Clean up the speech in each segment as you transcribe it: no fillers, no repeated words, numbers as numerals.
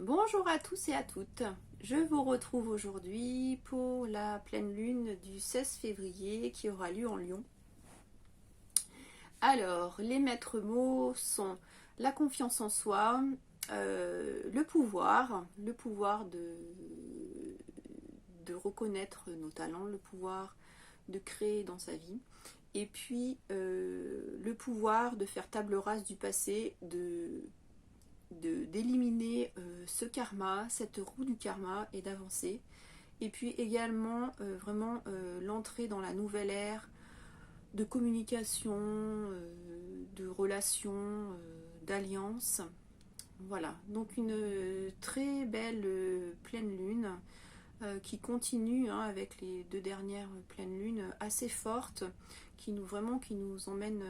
Bonjour à tous et à toutes, je vous retrouve aujourd'hui pour la pleine lune du 16 février qui aura lieu en Lion. Alors, les maîtres mots sont la confiance en soi, le pouvoir de reconnaître nos talents, le pouvoir de créer dans sa vie, et puis le pouvoir de faire table rase du passé, d'éliminer ce karma, cette roue du karma et d'avancer. Et puis également vraiment l'entrée dans la nouvelle ère de communication, de relations, d'alliance. Voilà, donc une très belle pleine lune qui continue avec les deux dernières pleines lunes assez fortes, qui nous emmène,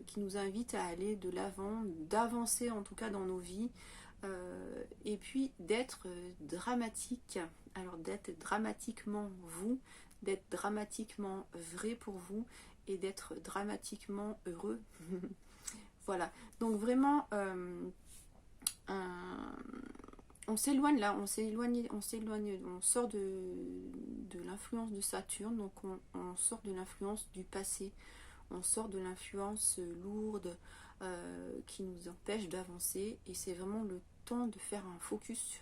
qui nous invite à aller de l'avant, d'avancer en tout cas dans nos vies, et puis d'être dramatique. Alors d'être dramatiquement vous, d'être dramatiquement vrai pour vous et d'être dramatiquement heureux. Voilà, donc vraiment un on s'éloigne là, on sort de l'influence de Saturne, donc on sort de l'influence du passé, on sort de l'influence lourde qui nous empêche d'avancer, et c'est vraiment le temps de faire un focus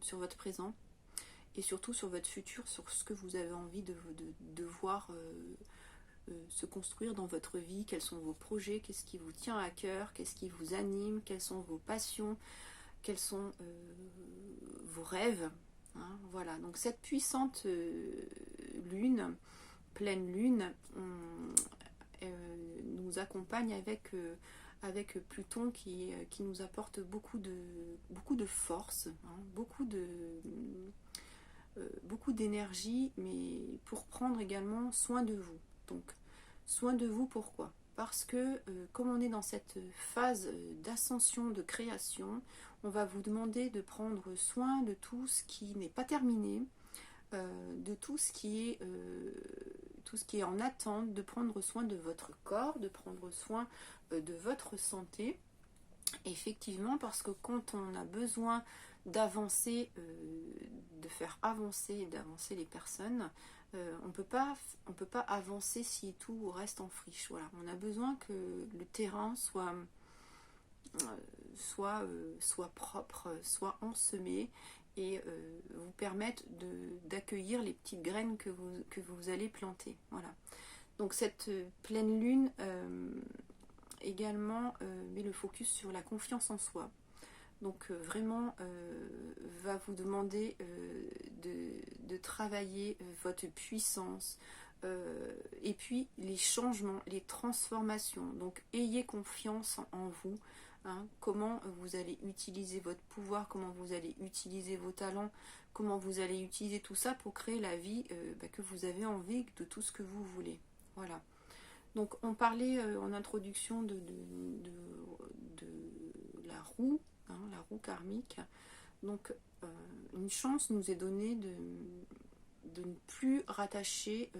sur votre présent et surtout sur votre futur, sur ce que vous avez envie de voir se construire dans votre vie, quels sont vos projets, qu'est-ce qui vous tient à cœur, qu'est-ce qui vous anime, quelles sont vos passions, quels sont vos rêves. Hein, voilà, donc cette puissante lune, pleine lune, nous accompagne avec Pluton qui nous apporte beaucoup de force, hein, beaucoup d'énergie, mais pour prendre également soin de vous. Donc, soin de vous, pourquoi ? Parce que comme on est dans cette phase d'ascension, de création, on va vous demander de prendre soin de tout ce qui n'est pas terminé, de tout ce qui est en attente, de prendre soin de votre corps, de prendre soin de votre santé. Effectivement, parce que quand on a besoin d'avancer, de faire avancer et d'avancer les personnes, on peut pas avancer si tout reste en friche. Voilà, on a besoin que le terrain soit propre, soit ensemé, et vous permettre d'accueillir les petites graines que vous allez planter. Voilà. Donc cette pleine lune également met le focus sur la confiance en soi. Donc vraiment va vous demander de travailler votre puissance, et puis les changements, les transformations. Donc ayez confiance en vous, hein, comment vous allez utiliser votre pouvoir, comment vous allez utiliser vos talents, comment vous allez utiliser tout ça pour créer la vie que vous avez envie, de tout ce que vous voulez. Voilà. Donc on parlait en introduction de la roue, hein, la roue karmique. Donc une chance nous est donnée de ne plus rattacher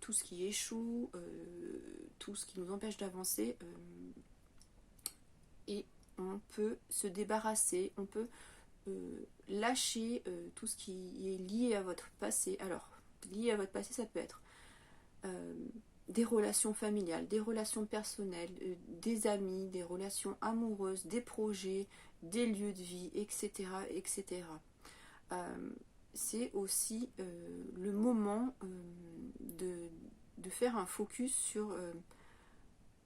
tout ce qui échoue, tout ce qui nous empêche d'avancer, et on peut se débarrasser, on peut lâcher tout ce qui est lié à votre passé. Alors, lié à votre passé, ça peut être des relations familiales, des relations personnelles, des amis, des relations amoureuses, des projets, des lieux de vie, etc. etc. C'est aussi le moment de faire un focus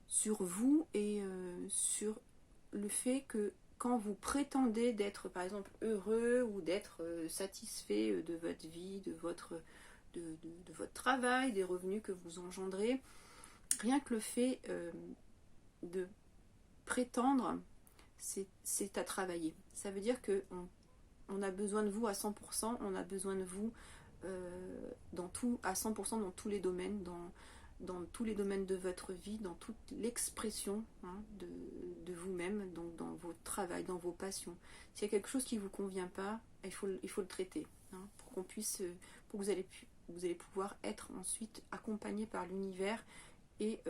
sur vous, et sur le fait que quand vous prétendez d'être par exemple heureux ou d'être satisfait de votre vie, de votre travail, des revenus que vous engendrez, rien que le fait de prétendre, c'est à travailler. Ça veut dire qu'on a besoin de vous à 100%, on a besoin de vous à 100% dans tous les domaines, dans tous les domaines de votre vie, dans toute l'expression, hein, de vous-même, donc dans votre travail, dans vos passions. S'il y a quelque chose qui ne vous convient pas, il faut le traiter, hein, pour que vous allez pouvoir être ensuite accompagné par l'univers, et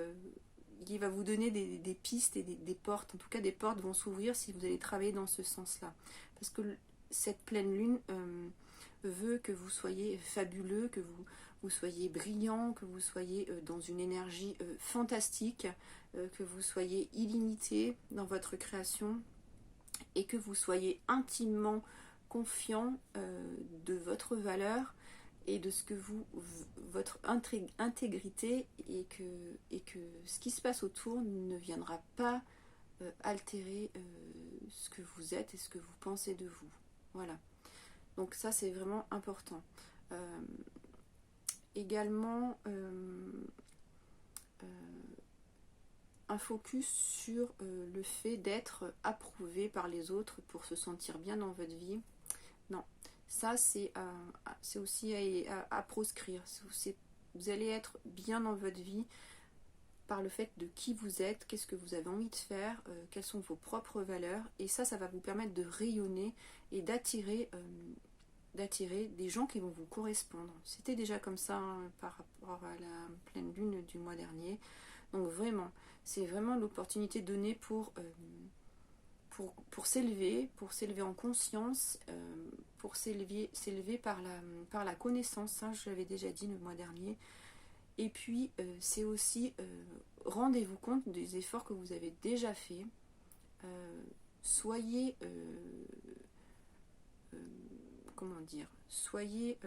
il va vous donner des pistes et des portes. En tout cas, des portes vont s'ouvrir si vous allez travailler dans ce sens-là. Parce que cette pleine lune veut que vous soyez fabuleux, que vous soyez brillant, que vous soyez dans une énergie fantastique, que vous soyez illimité dans votre création et que vous soyez intimement confiant de votre valeur et de ce que votre intégrité, et que ce qui se passe autour ne viendra pas altérer ce que vous êtes et ce que vous pensez de vous. Voilà. Donc ça, c'est vraiment important. Également, un focus sur le fait d'être approuvé par les autres pour se sentir bien dans votre vie. Non, ça c'est aussi à proscrire. Vous allez être bien dans votre vie par le fait de qui vous êtes, qu'est-ce que vous avez envie de faire, quelles sont vos propres valeurs, et ça va vous permettre de rayonner et d'attirer des gens qui vont vous correspondre. C'était déjà comme ça par rapport à la pleine lune du mois dernier. Donc vraiment, c'est vraiment l'opportunité donnée pour s'élever en conscience, pour s'élever par la connaissance, hein, je l'avais déjà dit le mois dernier. Et puis c'est aussi rendez-vous compte des efforts que vous avez déjà faits. Soyez comment dire, soyez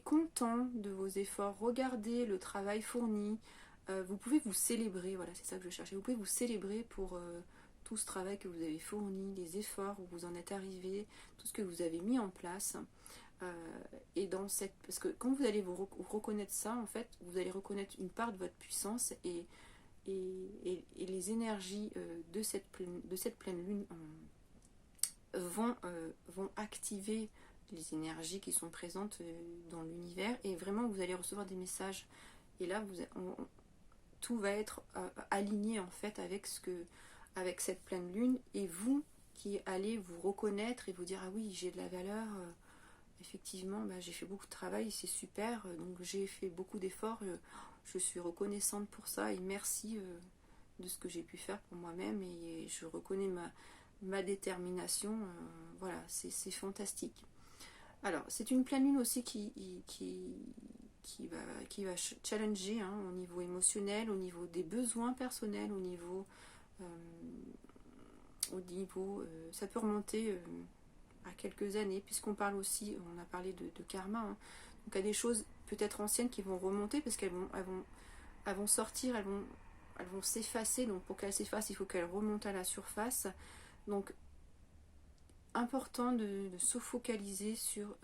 content de vos efforts, regardez le travail fourni, vous pouvez vous célébrer, voilà, c'est ça que je cherchais, vous pouvez vous célébrer pour tout ce travail que vous avez fourni, les efforts où vous en êtes arrivé, tout ce que vous avez mis en place. Et parce que quand vous allez vous reconnaître ça, en fait, vous allez reconnaître une part de votre puissance, et les énergies de cette pleine lune vont activer les énergies qui sont présentes dans l'univers, et vraiment vous allez recevoir des messages, et là tout va être aligné en fait avec cette pleine lune, et vous qui allez vous reconnaître et vous dire ah oui, j'ai de la valeur, effectivement j'ai fait beaucoup de travail, c'est super, donc j'ai fait beaucoup d'efforts, je suis reconnaissante pour ça, et merci de ce que j'ai pu faire pour moi-même, et je reconnais ma détermination, voilà, c'est fantastique. Alors, c'est une pleine lune aussi qui va challenger, hein, au niveau émotionnel, au niveau des besoins personnels, au niveau ça peut remonter à quelques années, puisqu'on parle aussi, on a parlé de karma, hein. Donc il y a des choses peut-être anciennes qui vont remonter, parce qu'elles vont sortir, elles vont s'effacer, donc pour qu'elles s'effacent, il faut qu'elles remontent à la surface. Donc important de se focaliser sur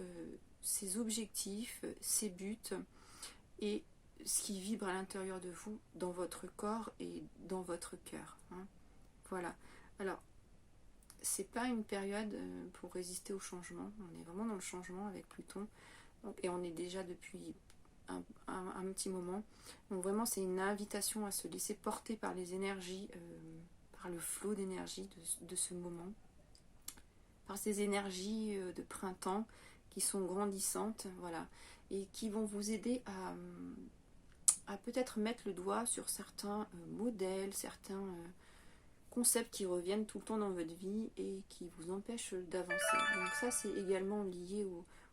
ses objectifs, ses buts, et ce qui vibre à l'intérieur de vous, dans votre corps et dans votre cœur, hein. Voilà. Alors, c'est pas une période pour résister au changement. On est vraiment dans le changement avec Pluton, et on est déjà depuis un petit moment. Donc vraiment, c'est une invitation à se laisser porter par les énergies, par le flot d'énergie de ce moment, par ces énergies de printemps qui sont grandissantes, voilà, et qui vont vous aider à peut-être mettre le doigt sur certains modèles, certains concepts qui reviennent tout le temps dans votre vie et qui vous empêchent d'avancer. Donc ça, c'est également lié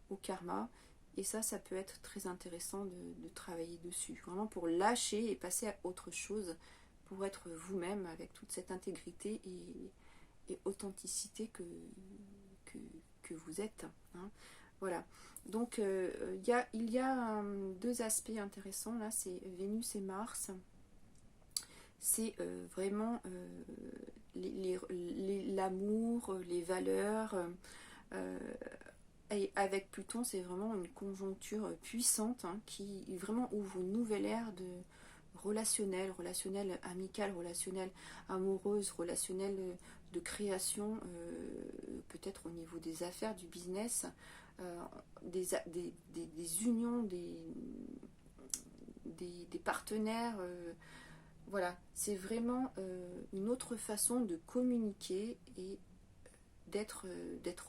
au karma, et ça peut être très intéressant de travailler dessus, vraiment pour lâcher et passer à autre chose, pour être vous-même avec toute cette intégrité et authenticité que vous êtes, hein. Voilà. Donc il y a deux aspects intéressants là, c'est Vénus et Mars. C'est vraiment l'amour, les valeurs, et avec Pluton, c'est vraiment une conjoncture puissante, hein, qui vraiment ouvre une nouvelle ère de relationnel amical, relationnel amoureuse, relationnel de création, peut-être au niveau des affaires, du business, des unions, des partenaires, voilà, c'est vraiment une autre façon de communiquer et d'être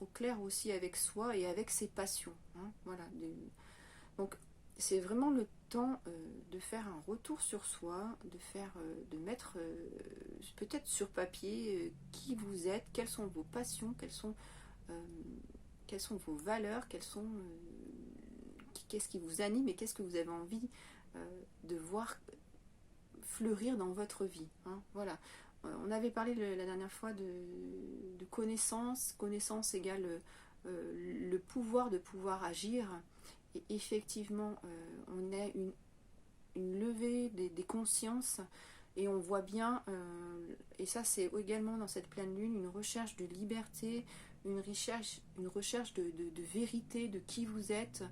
au clair aussi avec soi et avec ses passions, hein, voilà. Donc c'est vraiment temps de faire un retour sur soi, de mettre peut-être sur papier qui vous êtes, quelles sont vos passions, quelles sont vos valeurs, qu'est-ce qui vous anime et qu'est-ce que vous avez envie de voir fleurir dans votre vie. Hein, voilà. On avait parlé la dernière fois de connaissance. Connaissance égale le pouvoir de pouvoir agir. Et effectivement, on a une levée des consciences et on voit bien, et ça c'est également dans cette pleine lune, une recherche de liberté, une recherche de vérité, de qui vous êtes,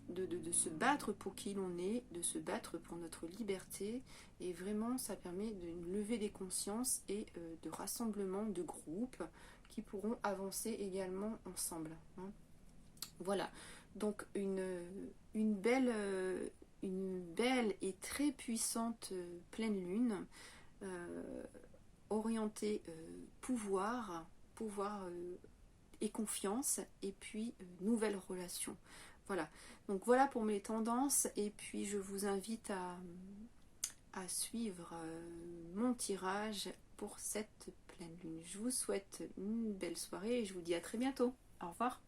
de se battre pour qui l'on est, de se battre pour notre liberté, et vraiment ça permet de lever des consciences et de rassemblement de groupes qui pourront avancer également ensemble. Hein. Voilà, donc une belle et très puissante pleine lune, orientée pouvoir et confiance, et puis nouvelles relations. Voilà, donc voilà pour mes tendances, et puis je vous invite à suivre mon tirage pour cette pleine lune. Je vous souhaite une belle soirée et je vous dis à très bientôt. Au revoir.